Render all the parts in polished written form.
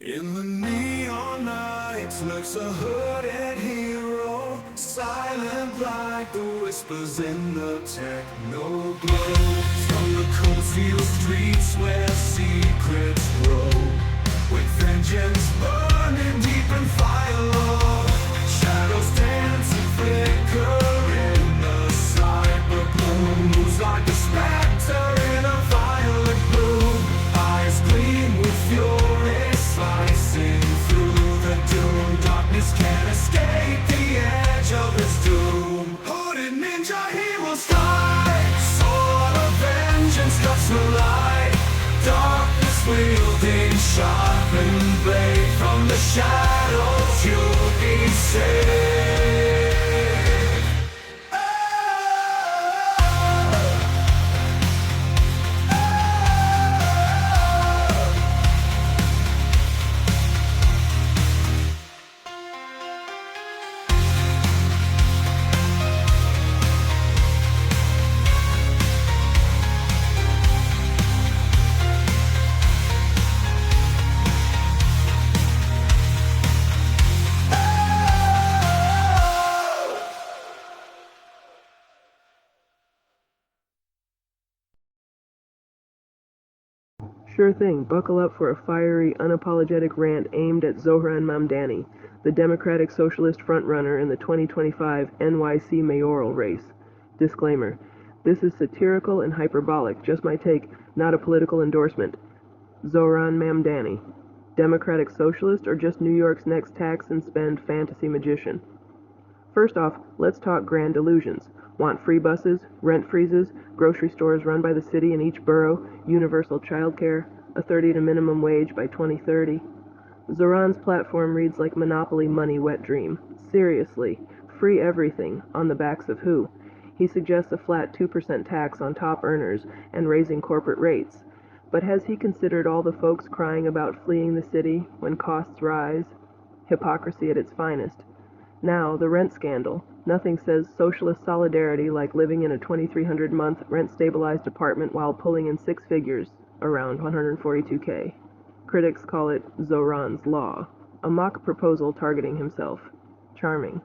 In the neon lights lurks a hooded hero, silent like the whispers in the techno glow. From the cold-field streets where secrets grow, with vengeance burning deep in fire law. Shadows dance and flicker in the cyber gloom, moves like a specter in a violet bloom. Eyes gleam with fury, slicing through the doom. Darkness can't escape the edge of its doom. Hooded ninja, he will strike. Sword of vengeance cuts the light. Darkness wielding sharpened blade. From the shadows you'll be saved. Sure thing, buckle up for a fiery, unapologetic rant aimed at Zohran Mamdani, the Democratic Socialist frontrunner in the 2025 NYC mayoral race. Disclaimer: this is satirical and hyperbolic, just my take, not a political endorsement. Zohran Mamdani, Democratic Socialist or just New York's next tax and spend fantasy magician? First off, let's talk grand illusions. Want free buses, rent freezes, grocery stores run by the city in each borough, universal childcare, a $30 to minimum wage by 2030. Zohran's platform reads like Monopoly money wet dream. Seriously, free everything, on the backs of who? He suggests a flat 2% tax on top earners and raising corporate rates. But has he considered all the folks crying about fleeing the city when costs rise? Hypocrisy at its finest. Now, the rent scandal. Nothing says socialist solidarity like living in a 2,300-month rent-stabilized apartment while pulling in six figures, around $142K. Critics call it Zohran's Law, a mock proposal targeting himself. Charming.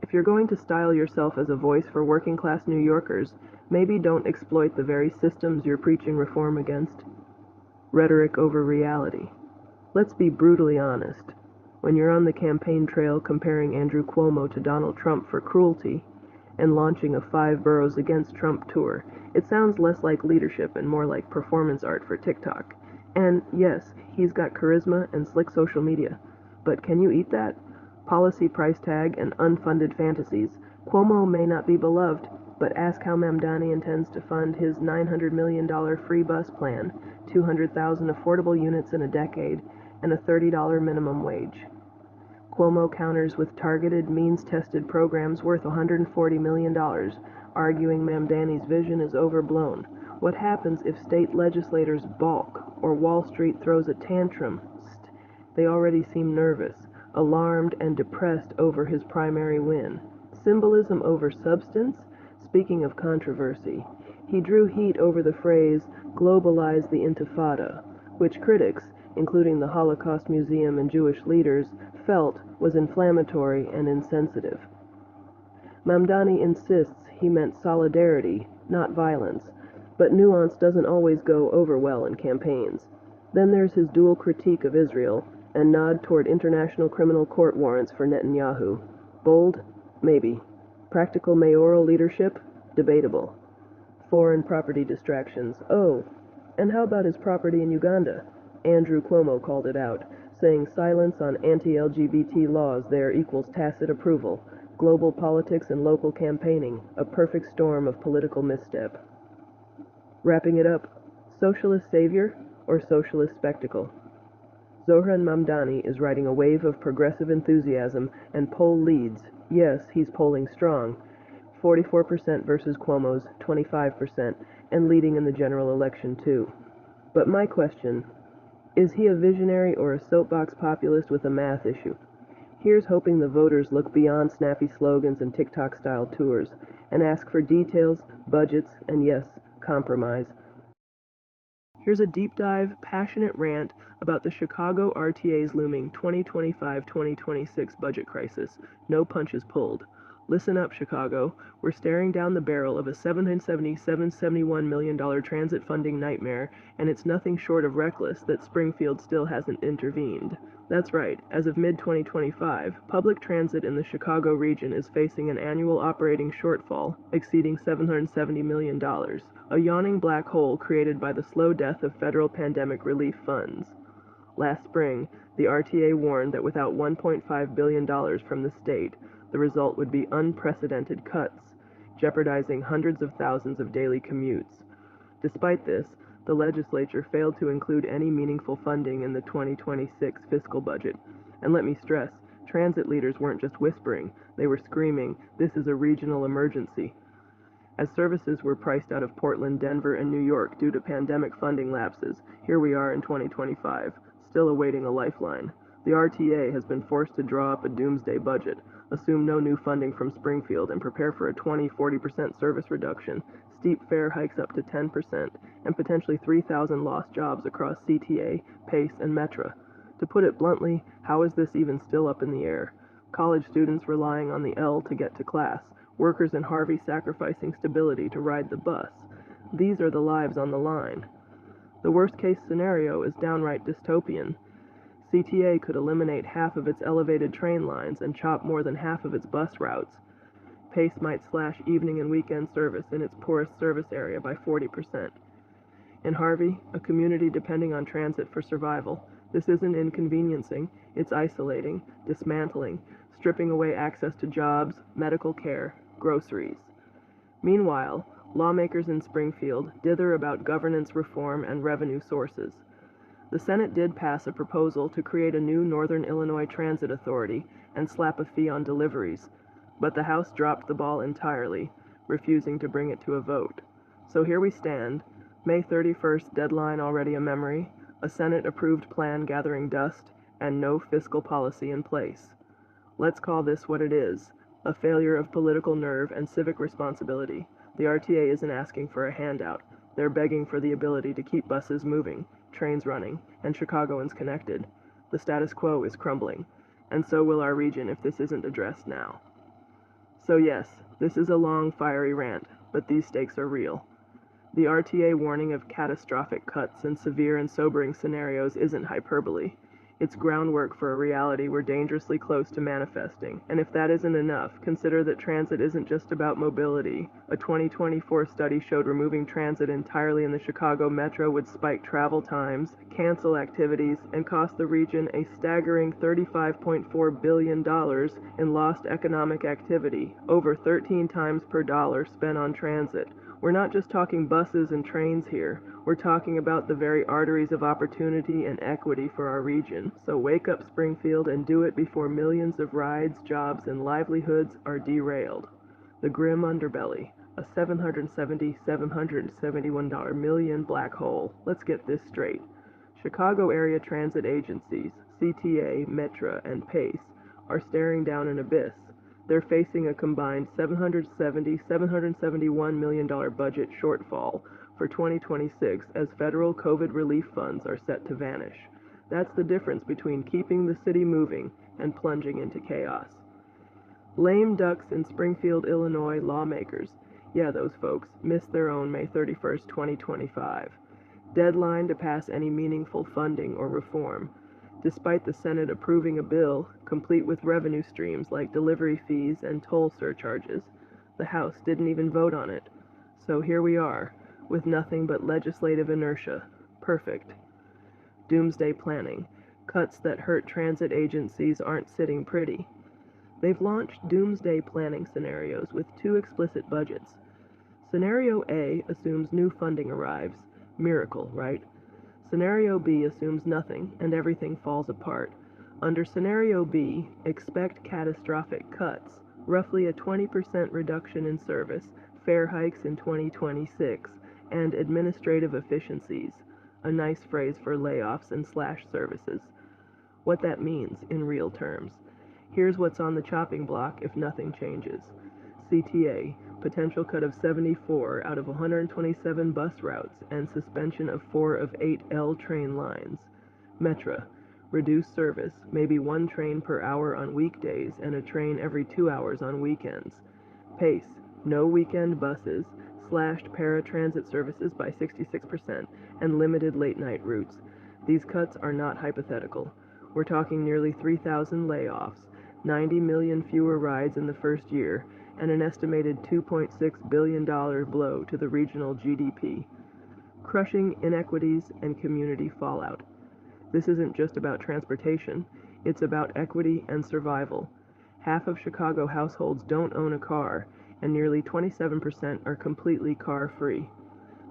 If you're going to style yourself as a voice for working-class New Yorkers, maybe don't exploit the very systems you're preaching reform against. Rhetoric over reality. Let's be brutally honest. When you're on the campaign trail comparing Andrew Cuomo to Donald Trump for cruelty and launching a 5 boroughs against Trump tour, it sounds less like leadership and more like performance art for TikTok. And yes, he's got charisma and slick social media. But can you eat that? Policy price tag and unfunded fantasies. Cuomo may not be beloved, but ask how Mamdani intends to fund his $900 million free bus plan, 200,000 affordable units in a decade, and a $30 minimum wage. Cuomo counters with targeted, means-tested programs worth $140 million, arguing Mamdani's vision is overblown. What happens if state legislators balk or Wall Street throws a tantrum? They already seem nervous, alarmed, and depressed over his primary win. Symbolism over substance? Speaking of controversy, he drew heat over the phrase, globalize the intifada, which critics, including the Holocaust Museum and Jewish leaders, felt was inflammatory and insensitive. Mamdani insists he meant solidarity, not violence, but nuance doesn't always go over well in campaigns. Then there's his dual critique of Israel and nod toward international criminal court warrants for Netanyahu. Bold? Maybe. Practical mayoral leadership? Debatable. Foreign property distractions. Oh, and how about his property in Uganda? Andrew Cuomo called it out, saying silence on anti-LGBT laws there equals tacit approval, global politics and local campaigning, a perfect storm of political misstep. Wrapping it up, socialist savior or socialist spectacle? Zohran Mamdani is riding a wave of progressive enthusiasm and poll leads. Yes, he's polling strong, 44% versus Cuomo's 25%, and leading in the general election too. But my question, is he a visionary or a soapbox populist with a math issue? Here's hoping the voters look beyond snappy slogans and TikTok-style tours and ask for details, budgets, and yes, compromise. Here's a deep dive, passionate rant about the Chicago RTA's looming 2025-2026 budget crisis. No punches pulled. Listen up, Chicago. We're staring down the barrel of a $771 million transit funding nightmare, and it's nothing short of reckless that Springfield still hasn't intervened. That's right, as of mid-2025, public transit in the Chicago region is facing an annual operating shortfall exceeding $770 million, a yawning black hole created by the slow death of federal pandemic relief funds. Last spring, the RTA warned that without $1.5 billion from the state, the result would be unprecedented cuts, jeopardizing hundreds of thousands of daily commutes. Despite this, the legislature failed to include any meaningful funding in the 2026 fiscal budget. And let me stress, transit leaders weren't just whispering, they were screaming, "This is a regional emergency." As services were priced out of Portland, Denver, and New York due to pandemic funding lapses, here we are in 2025, still awaiting a lifeline. The RTA has been forced to draw up a doomsday budget, assume no new funding from Springfield, and prepare for a 20-40% service reduction, steep fare hikes up to 10%, and potentially 3,000 lost jobs across CTA, PACE, and Metra. To put it bluntly, how is this even still up in the air? College students relying on the L to get to class, workers in Harvey sacrificing stability to ride the bus. These are the lives on the line. The worst-case scenario is downright dystopian. CTA could eliminate half of its elevated train lines and chop more than half of its bus routes. PACE might slash evening and weekend service in its poorest service area by 40%. In Harvey, a community depending on transit for survival, this isn't inconveniencing, it's isolating, dismantling, stripping away access to jobs, medical care, groceries. Meanwhile, lawmakers in Springfield dither about governance reform and revenue sources. The Senate did pass a proposal to create a new Northern Illinois Transit Authority and slap a fee on deliveries, but the House dropped the ball entirely, refusing to bring it to a vote. So here we stand, May 31st deadline already a memory, a Senate-approved plan gathering dust, and no fiscal policy in place. Let's call this what it is, a failure of political nerve and civic responsibility. The RTA isn't asking for a handout. They're begging for the ability to keep buses moving, trains running, and Chicagoans connected. The status quo is crumbling, and so will our region if this isn't addressed now. So yes, this is a long, fiery rant, but these stakes are real. The RTA warning of catastrophic cuts and severe and sobering scenarios isn't hyperbole. It's groundwork for a reality we're dangerously close to manifesting. And if that isn't enough, consider that transit isn't just about mobility. A 2024 study showed removing transit entirely in the Chicago Metro would spike travel times, cancel activities, and cost the region a staggering $35.4 billion in lost economic activity, over 13 times per dollar spent on transit. We're not just talking buses and trains here. We're talking about the very arteries of opportunity and equity for our region. So wake up, Springfield, and do it before millions of rides, jobs, and livelihoods are derailed. The grim underbelly, a $771 million black hole. Let's get this straight. Chicago area transit agencies, CTA, Metra, and PACE, are staring down an abyss. They're facing a combined $771 million budget shortfall for 2026 as federal COVID relief funds are set to vanish. That's the difference between keeping the city moving and plunging into chaos. Lame ducks in Springfield, Illinois lawmakers, yeah, those folks, missed their own May 31st, 2025 deadline to pass any meaningful funding or reform. Despite the Senate approving a bill, complete with revenue streams like delivery fees and toll surcharges, the House didn't even vote on it. So here we are, with nothing but legislative inertia. Perfect. Doomsday planning. Cuts that hurt transit agencies aren't sitting pretty. They've launched doomsday planning scenarios with two explicit budgets. Scenario A assumes new funding arrives. Miracle, right? Scenario B assumes nothing, and everything falls apart. Under Scenario B, expect catastrophic cuts, roughly a 20% reduction in service, fare hikes in 2026, and administrative efficiencies, a nice phrase for layoffs and slash services. What that means in real terms. Here's what's on the chopping block if nothing changes. CTA, potential cut of 74 out of 127 bus routes, and suspension of 4 of 8 L train lines. Metra, reduced service, maybe 1 train per hour on weekdays and a train every 2 hours on weekends. Pace, no weekend buses, slashed paratransit services by 66%, and limited late-night routes. These cuts are not hypothetical. We're talking nearly 3,000 layoffs, 90 million fewer rides in the first year, and an estimated $2.6 billion blow to the regional GDP. Crushing inequities and community fallout. This isn't just about transportation, it's about equity and survival. Half of Chicago households don't own a car, and nearly 27% are completely car-free.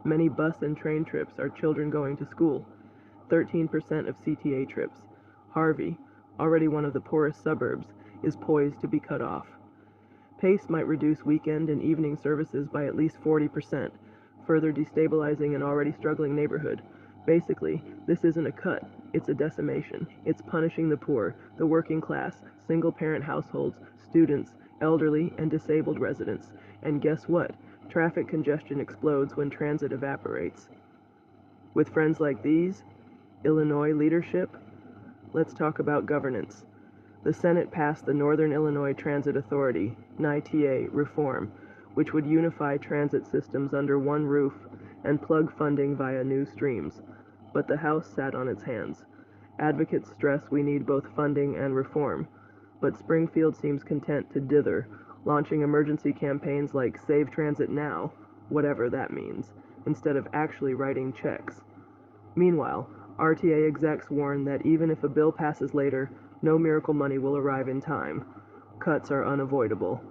Many bus and train trips are children going to school. 13% of CTA trips. Harvey, already one of the poorest suburbs, is poised to be cut off. Pace might reduce weekend and evening services by at least 40%, further destabilizing an already struggling neighborhood. Basically, this isn't a cut, it's a decimation. It's punishing the poor, the working class, single-parent households, students, elderly, and disabled residents. And guess what? Traffic congestion explodes when transit evaporates. With friends like these, Illinois leadership, let's talk about governance. The Senate passed the Northern Illinois Transit Authority, NITA, reform, which would unify transit systems under one roof and plug funding via new streams. But the House sat on its hands. Advocates stress we need both funding and reform, but Springfield seems content to dither, launching emergency campaigns like Save Transit Now, whatever that means, instead of actually writing checks. Meanwhile, RTA execs warn that even if a bill passes later, no miracle money will arrive in time. Cuts are unavoidable.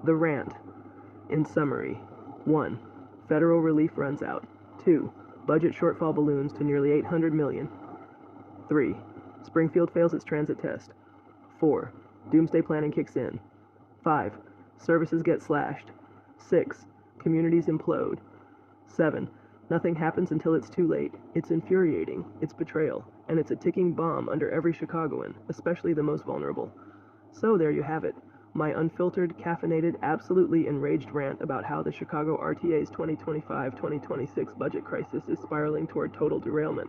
The rant. In summary, 1. Federal relief runs out. 2. Budget shortfall balloons to nearly $800 million. 3. Springfield fails its transit test. 4. Doomsday planning kicks in. 5. Services get slashed. 6. Communities implode. 7. Nothing happens until it's too late. It's infuriating. It's betrayal. And it's a ticking bomb under every Chicagoan, especially the most vulnerable. So there you have it. My unfiltered, caffeinated, absolutely enraged rant about how the Chicago RTA's 2025-2026 budget crisis is spiraling toward total derailment.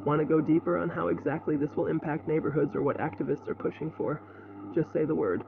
Want to go deeper on how exactly this will impact neighborhoods or what activists are pushing for? Just say the word.